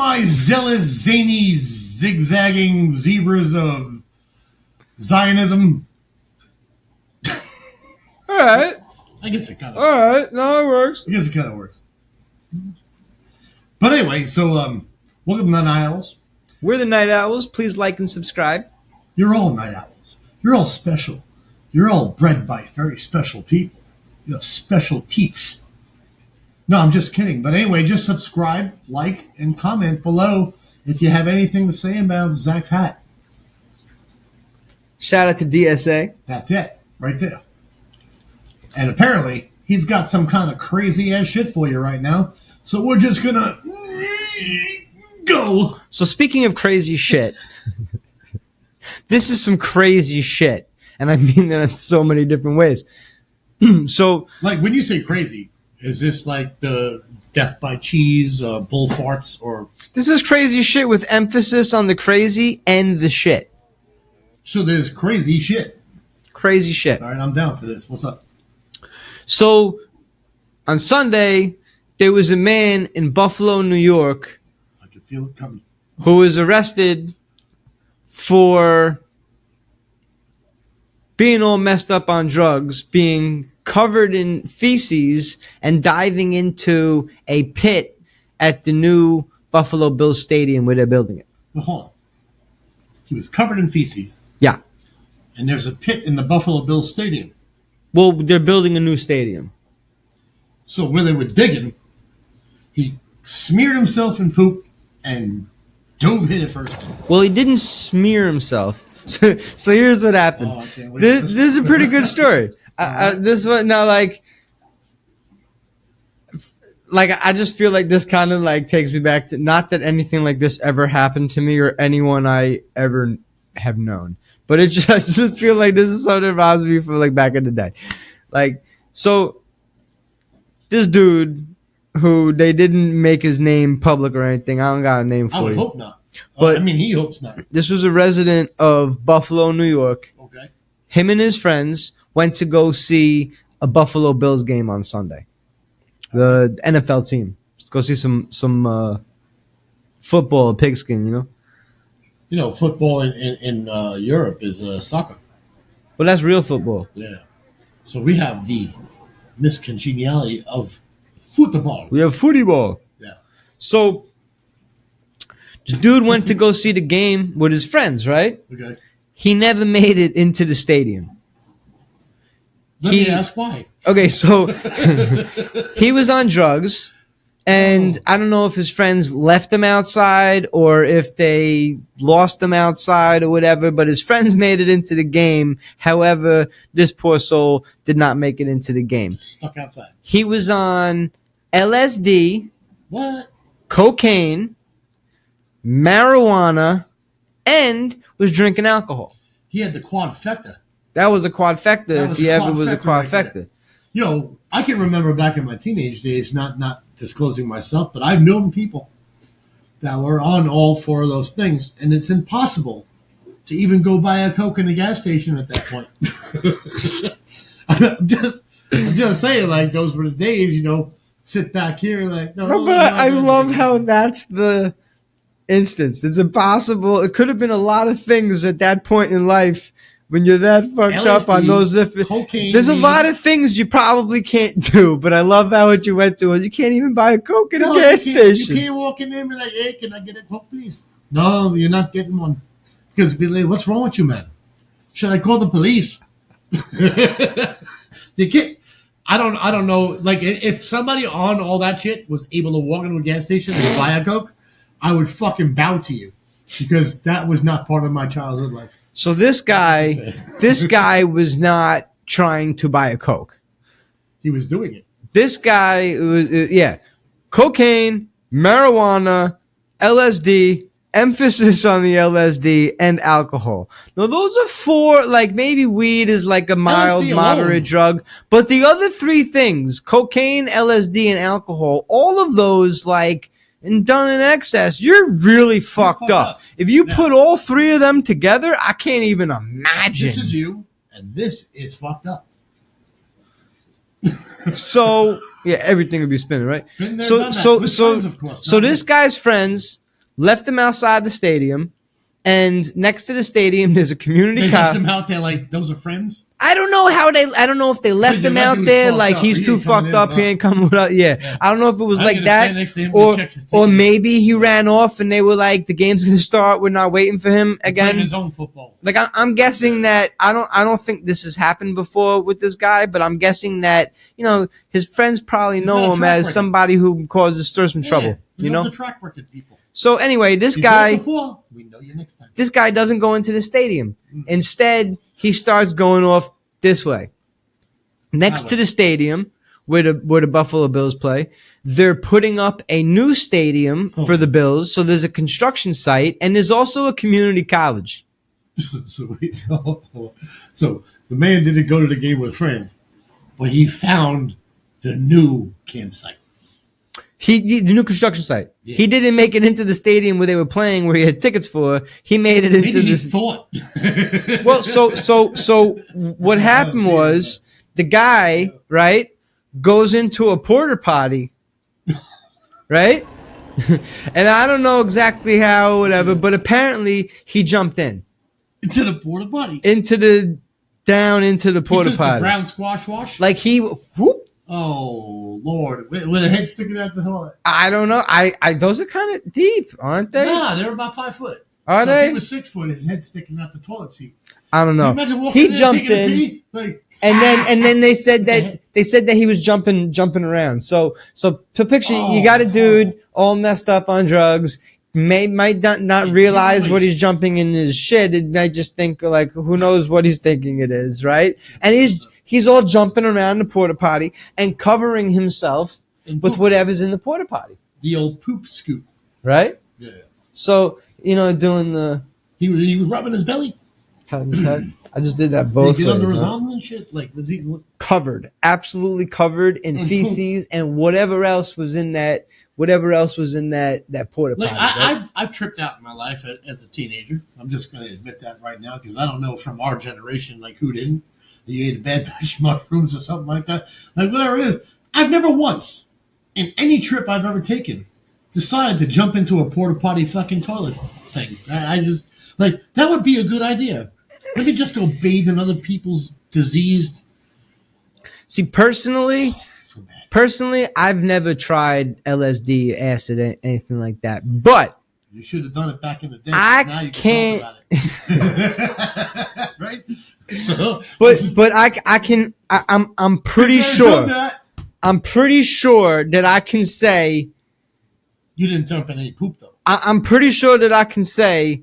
my zealous, zany, zigzagging zebras of Zionism. All right. I guess it kind of. All right. No, it works. I guess it kind of works. But anyway, so welcome to the Night Owls. We're the Night Owls. Please like and subscribe. You're all Night Owls. You're all special. You're all bred by very special people. You have special teats. No, I'm just kidding. But anyway, just subscribe, like, and comment below if you have anything to say about Zach's hat. Shout out to DSA. That's it, right there. And apparently, he's got some kind of crazy-ass shit for you right now. So we're just going to go. So speaking of crazy shit, this is some crazy shit. And I mean that in so many different ways. So, like, when you say crazy, is this like the death by cheese, bull farts, or... This is crazy shit with emphasis on the crazy and the shit. So there's crazy shit. Crazy shit. All right, I'm down for this. What's up? So, on Sunday, there was a man in Buffalo, New York, I can feel it coming. who was arrested for being all messed up on drugs, being covered in feces, and diving into a pit at the new Buffalo Bills Stadium where they're building it. Well, hold on. He was covered in feces. Yeah. And there's a pit in the Buffalo Bills Stadium. Well, they're building a new stadium. So where they were digging, he smeared himself in poop and dove in it first. Well, he didn't smear himself. So here's what happened. Oh, I can't wait. This is a pretty good story. This one now, like I just feel like this kind of like takes me back to, not that anything like this ever happened to me or anyone I ever have known, but it just, I just feel like this is something that reminds me from like back in the day. Like, so this dude who they didn't make his name public or anything. I don't got a name for you. I would hope not. But I mean, he hopes not. This was a resident of Buffalo, New York. Okay. Him and his friends went to go see a Buffalo Bills game on Sunday. The NFL team. Just go see some football, pigskin, you know? You know, football in Europe is soccer. Well, that's real football. Yeah. So we have the miscongeniality of football. We have football. Yeah. So, the dude went to go see the game with his friends, right? Okay. He never made it into the stadium. Let me ask why. Okay, so he was on drugs, and I don't know if his friends left him outside or if they lost him outside or whatever, but his friends made it into the game. However, this poor soul did not make it into the game. Stuck outside. He was on LSD, What? cocaine, marijuana, and was drinking alcohol. He had the quadfecta. That was a quadfecta if he ever was a quadfecta. Right, you know, I can remember back in my teenage days, not disclosing myself, but I've known people that were on all four of those things, and it's impossible to even go buy a Coke in the gas station at that point. I'm just saying, like, those were the days, you know, sit back here, like, no. But I love how that's the instance. It's impossible. It could have been a lot of things at that point in life. When you're that fucked LSD, up on those different... cocaine, there's a lot of things you probably can't do, but I love how what you went to was you can't even buy a Coke at a gas station. You can't walk in there and be like, hey, can I get a Coke, please? No, you're not getting one. Because be like, what's wrong with you, man? Should I call the police? You can't... I don't know. Like, if somebody on all that shit was able to walk into a gas station and buy a Coke, I would fucking bow to you. Because that was not part of my childhood life. So this guy was not trying to buy a Coke. He was doing it. This guy was, cocaine, marijuana, LSD, emphasis on the LSD, and alcohol. Now those are four, like maybe weed is like a mild, moderate drug, but the other three things, cocaine, LSD, and alcohol, all of those like, and done in excess, you're really fucked up. If you put all three of them together, I can't even imagine. This is you, and this is fucked up. So, yeah, everything would be spinning, right? So this guy's friends left them outside the stadium, and next to the stadium there's a community They left college. them out there like those are friends. I don't know if they left him out there like he's too fucked up, he ain't coming with us. Yeah. I don't know if it was like that, or maybe he ran off and they were like, the game's gonna start, we're not waiting for him again. His own football. Like I'm guessing that I don't think this has happened before with this guy, but I'm guessing that his friends probably know him as somebody who causes some trouble. The track record people. So anyway, this guy. Before, we know you next time. This guy doesn't go into the stadium. Instead, he starts going off this way. Next to the stadium where the Buffalo Bills play, they're putting up a new stadium for the Bills. So there's a construction site, and there's also a community college. So the man didn't go to the game with friends, but he found the new campsite. The new construction site. Yeah. He didn't make it into the stadium where they were playing, where he had tickets for. He made it into this. Thought. Well, so what happened was the guy, right, goes into a porta-potty, right, and I don't know exactly how, or whatever, but apparently he jumped in into the porta-potty, into the porta-potty, the brown squash wash, like he whoop. Oh Lord! With a head sticking out the toilet. I don't know. I those are kind of deep, aren't they? Nah, they're about 5 foot. Are they? If he was 6 foot, his head sticking out the toilet seat. I don't know. He jumped in, and then they said that he was jumping around. So to picture, you got a dude all messed up on drugs. Might not realize what he's jumping in his shit. It might just think like, who knows what he's thinking it is, right? And he's all jumping around the porta potty and covering himself with whatever's in the porta potty. The old poop scoop, right? Yeah. So doing the he was rubbing his belly, patting his head. I just did that both ways. Under his arms and shit. Like was he covered, absolutely covered in feces and whatever else was in that porta potty. I've tripped out in my life as a teenager. I'm just going to admit that right now because I don't know from our generation like who didn't. You ate a bad batch of mushrooms or something like that. Like whatever it is. I've never once in any trip I've ever taken decided to jump into a porta potty fucking toilet thing. I just like that would be a good idea. Let me just go bathe in other people's diseased. See, personally, I've never tried LSD, acid, anything like that. But you should have done it back in the day. Now you can't. Talk about it. Right? So, but I can. I'm pretty sure. I'm pretty sure that I can say. You didn't jump in any poop though. I'm pretty sure that I can say.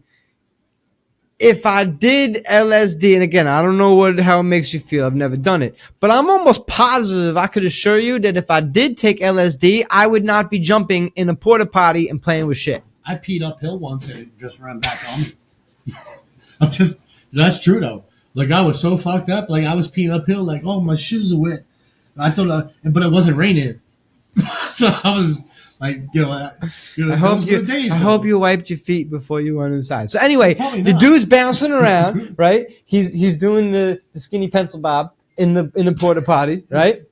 If I did LSD, and again, I don't know how it makes you feel. I've never done it. But I'm almost positive I could assure you that if I did take LSD, I would not be jumping in a porta potty and playing with shit. I peed uphill once and it just ran back on me. That's true though. Like I was so fucked up. Like I was peeing uphill. Like, oh, my shoes are wet. I thought, but it wasn't raining. So I was like, I hope you wiped your feet before you went inside. So anyway, the dude's bouncing around, right? He's doing the skinny pencil bob in the porta potty, right?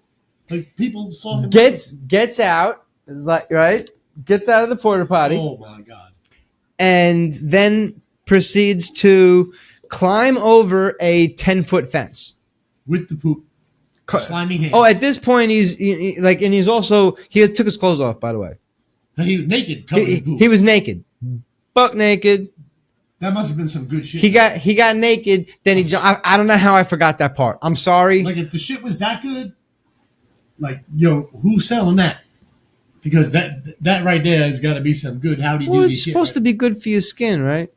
Like people saw him. Gets out, is like right. Gets out of the porta potty. Oh my god! And then proceeds to climb over a 10-foot fence with the poop. Slimy hands. Oh, at this point he's like, and he's also he took his clothes off. By the way, he was naked. Covered in poop. He was naked, buck naked. That must have been some good shit. He got naked. Then he jumped. I don't know how I forgot that part. I'm sorry. Like if the shit was that good, like who's selling that? Because that right there has got to be some good howdy doody shit. It's supposed to be good for your skin, right?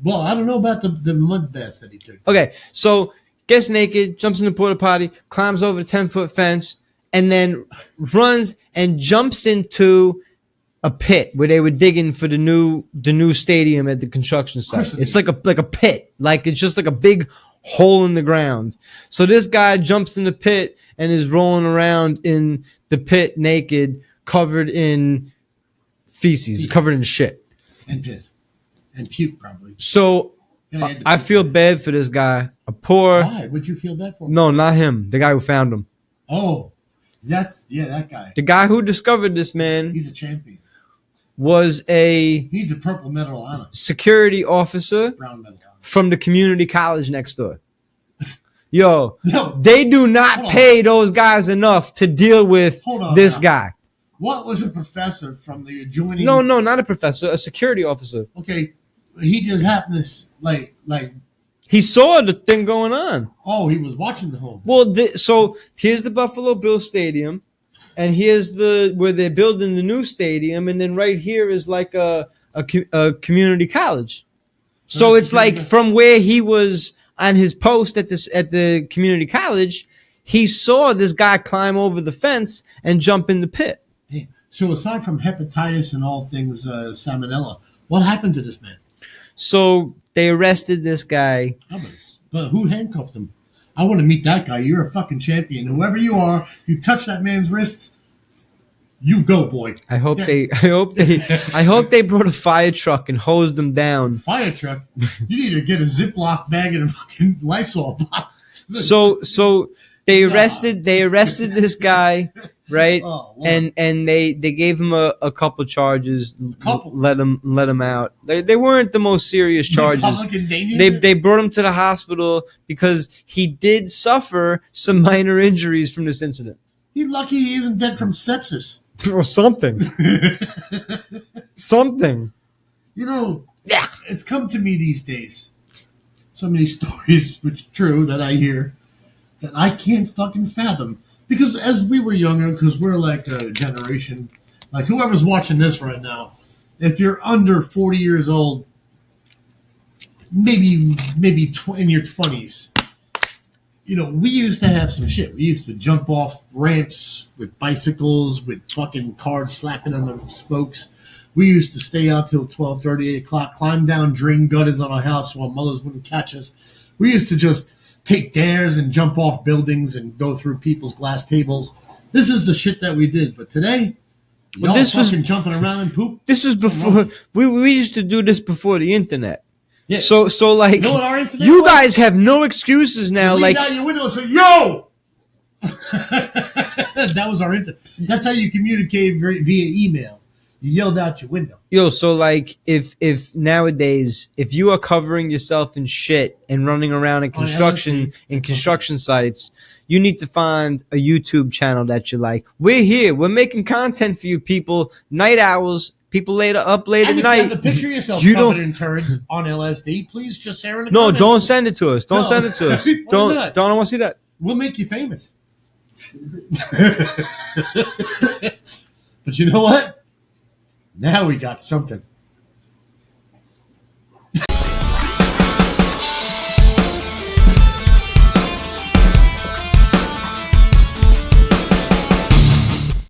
Well, I don't know about the mud bath that he took. Okay, so. Gets naked, jumps in the porta potty, climbs over the 10-foot fence, and then runs and jumps into a pit where they were digging for the new stadium at the construction site. It's like a pit, like it's just like a big hole in the ground. So this guy jumps in the pit and is rolling around in the pit naked, covered in feces, covered in shit and piss and puke probably. So. I feel bad for this guy. Why? What'd you feel bad for? No, not him. The guy who found him. Oh, that guy. The guy who discovered this man. He's a champion. was a He needs a purple medal on him. security officer Brown medal on him. from the community college next door. Yo, No, they do not Hold on. pay those guys enough to deal with Hold on this now. guy. what was a professor from the adjoining? No, not a professor, a security officer. Okay, he just happened to like. He saw the thing going on. Oh, he was watching the whole. Well, so here's the Buffalo Bills stadium, and here's where they're building the new stadium, and then right here is like a community college. So it's like from where he was on his post at the community college, he saw this guy climb over the fence and jump in the pit. Damn. So aside from hepatitis and all things salmonella, what happened to this man? So they arrested this guy. But who handcuffed him? I want to meet that guy. You're a fucking champion. Whoever you are, you touch that man's wrists, you go, boy. I hope they brought a fire truck and hosed him down. Fire truck? You need to get a Ziploc bag and a fucking Lysol bottle. So they arrested this guy, right? Oh, and they gave him a couple charges. Couple? Let him out. They weren't the most serious charges. Public endangerment? They brought him to the hospital because he did suffer some minor injuries from this incident. He's lucky he isn't dead from sepsis. Or something. Something. You know, Yeah. it's come to me these days. So many stories, which are true, that I hear, that I can't fucking fathom. Because as we were younger, because we're like a generation, like whoever's watching this right now, if you're under 40 years old, maybe in your 20s, you know, we used to have some shit. We used to jump off ramps with bicycles, with fucking cars slapping on the spokes. We used to stay out till 12:30, 8 o'clock, climb down drain gutters on our house so our mothers wouldn't catch us. We used to just take dares and jump off buildings and go through people's glass tables. This is the shit that we did. But today, Well, y'all this was- fucking jumping around and poop. This was before we used to do this before the internet. Yeah. So like You know what our internet you was? guys have no excuses now. Lean Like out your window and say, "Yo!" That was our internet. That's how you communicated via email. You yelled out your window. so like if nowadays if you are covering yourself in shit and running around in construction sites, you need to find a YouTube channel that you like. We're here. We're making content for you people. Night owls. People up late And at if night. you have a picture of yourself You covered don't- in turds on LSD, please just share in the No, comments. don't send it to us. Don't No. send it to us. Why Don't not? want to see that. We'll make you famous. But you know what? Now we got something.